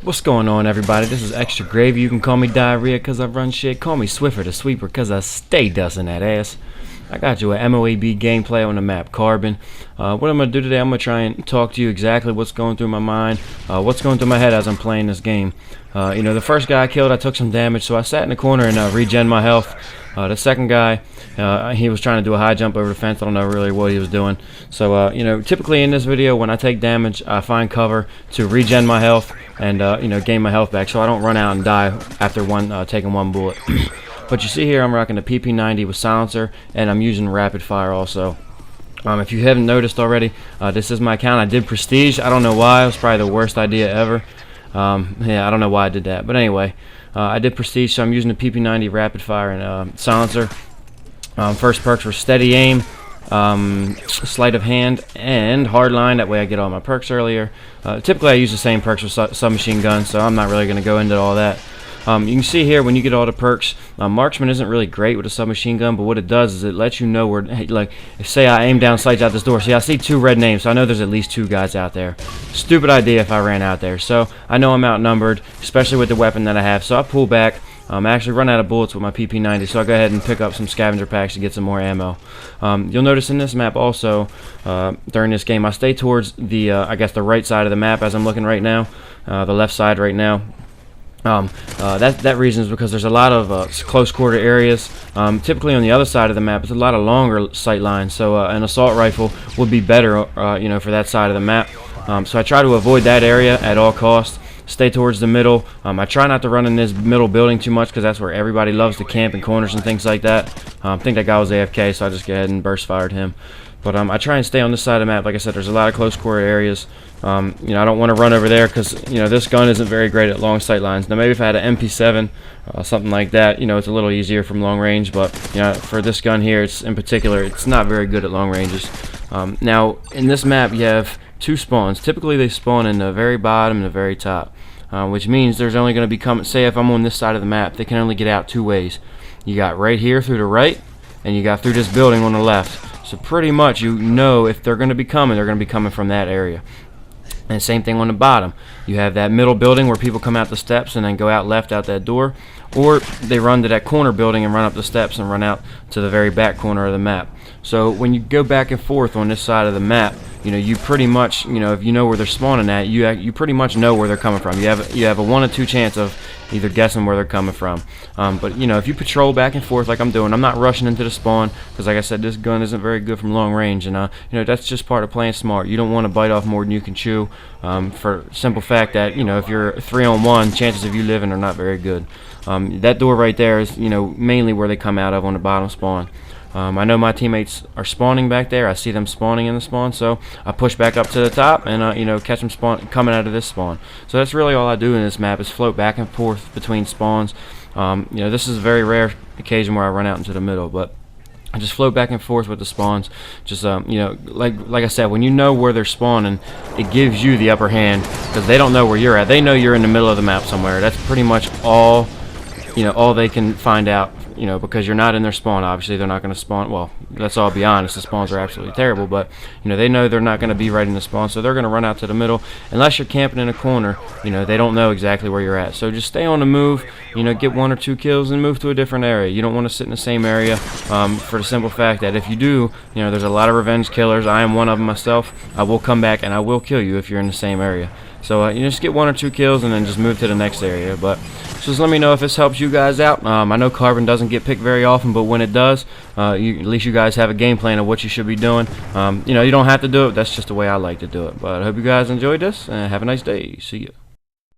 What's going on, everybody? This is Extra Gravy. You can call me Diarrhea because I run shit. Call me Swiffer the Sweeper because I stay dusting that ass. I got you a m.o.a.b gameplay on the map Carbon. What I'm going to do today, I'm going to try and talk to you exactly what's going through my mind, what's going through my head as I'm playing this game. The first guy I killed, I took some damage, so I sat in the corner and regen my health. The second guy, he was trying to do a high jump over the fence. I don't know really what he was doing. So, typically in this video, when I take damage, I find cover to regen my health and, gain my health back so I don't run out and die after taking one bullet. But you see here, I'm rocking the PP90 with silencer, and I'm using rapid fire also. If you haven't noticed already, this is my account. I did prestige. I don't know why. It was probably the worst idea ever. I don't know why I did that. But anyway, I did prestige, so I'm using the PP90 rapid fire and silencer. First perks were steady aim, sleight of hand, and hard line. That way I get all my perks earlier. Typically I use the same perks with submachine guns, so I'm not really going to go into all that. You can see here when you get all the perks, marksman isn't really great with a submachine gun, but what it does is it lets you know where, like, say I aim down sights out this door. See, I see two red names, so I know there's at least two guys out there. Stupid idea if I ran out there. So I know I'm outnumbered, especially with the weapon that I have. So I pull back. I actually run out of bullets with my PP90, so I'll go ahead and pick up some scavenger packs to get some more ammo. You'll notice in this map also, during this game, I stay towards the, I guess the right side of the map as I'm looking right now, the left side right now. That reason is because there's a lot of close quarter areas. Typically on the other side of the map, it's a lot of longer sight lines, so an assault rifle would be better, for that side of the map. So I try to avoid that area at all costs. Stay towards the middle. I try not to run in this middle building too much because that's where everybody loves to camp in corners and things like that. I think that guy was AFK, so I just go ahead and burst fired him. But I try and stay on this side of the map. Like I said, there's a lot of close quarter areas. I don't want to run over there because this gun isn't very great at long sight lines. Now maybe if I had an MP7, something like that, it's a little easier from long range. But for this gun here, in particular, it's not very good at long ranges. Now in this map, you have two spawns. Typically they spawn in the very bottom and the very top, which means there's only going to be say if I'm on this side of the map, they can only get out two ways. You got right here through the right, and you got through this building on the left. So pretty much if they're going to be coming, they're going to be coming from that area. And same thing on the bottom. You have that middle building where people come out the steps and then go out left out that door, or they run to that corner building and run up the steps and run out to the very back corner of the map. So when you go back and forth on this side of the map, you pretty much, if you know where they're spawning at, you pretty much know where they're coming from. You have a 1 in 2 chance of either guessing where they're coming from. But if you patrol back and forth like I'm doing, I'm not rushing into the spawn because, like I said, this gun isn't very good from long range, and that's just part of playing smart. You don't want to bite off more than you can chew. For simple fact that if you're 3-on-1, chances of you living are not very good. That door right there is mainly where they come out of on the bottom spawn. I know my teammates are spawning back there. I see them spawning in the spawn, so I push back up to the top and catch them coming out of this spawn. So that's really all I do in this map is float back and forth between spawns. This is a very rare occasion where I run out into the middle, but I just float back and forth with the spawns. Just like I said, when you know where they're spawning, it gives you the upper hand because they don't know where you're at. They know you're in the middle of the map somewhere. That's pretty much all all they can find out. Because you're not in their spawn. Obviously they're not going to spawn. Well, let's all be honest, the spawns are absolutely terrible, but they know they're not going to be right in the spawn, so they're going to run out to the middle. Unless you're camping in a corner, they don't know exactly where you're at. So just stay on the move, get 1 or 2 kills and move to a different area. You don't want to sit in the same area, for the simple fact that if you do, there's a lot of revenge killers. I am one of them myself. I will come back and I will kill you if you're in the same area. So just get 1 or 2 kills and then just move to the next area. But just let me know if this helps you guys out. I know Carbon doesn't get picked very often, but when it does, at least you guys have a game plan of what you should be doing. You don't have to do it. That's just the way I like to do it. But I hope you guys enjoyed this, and have a nice day. See ya.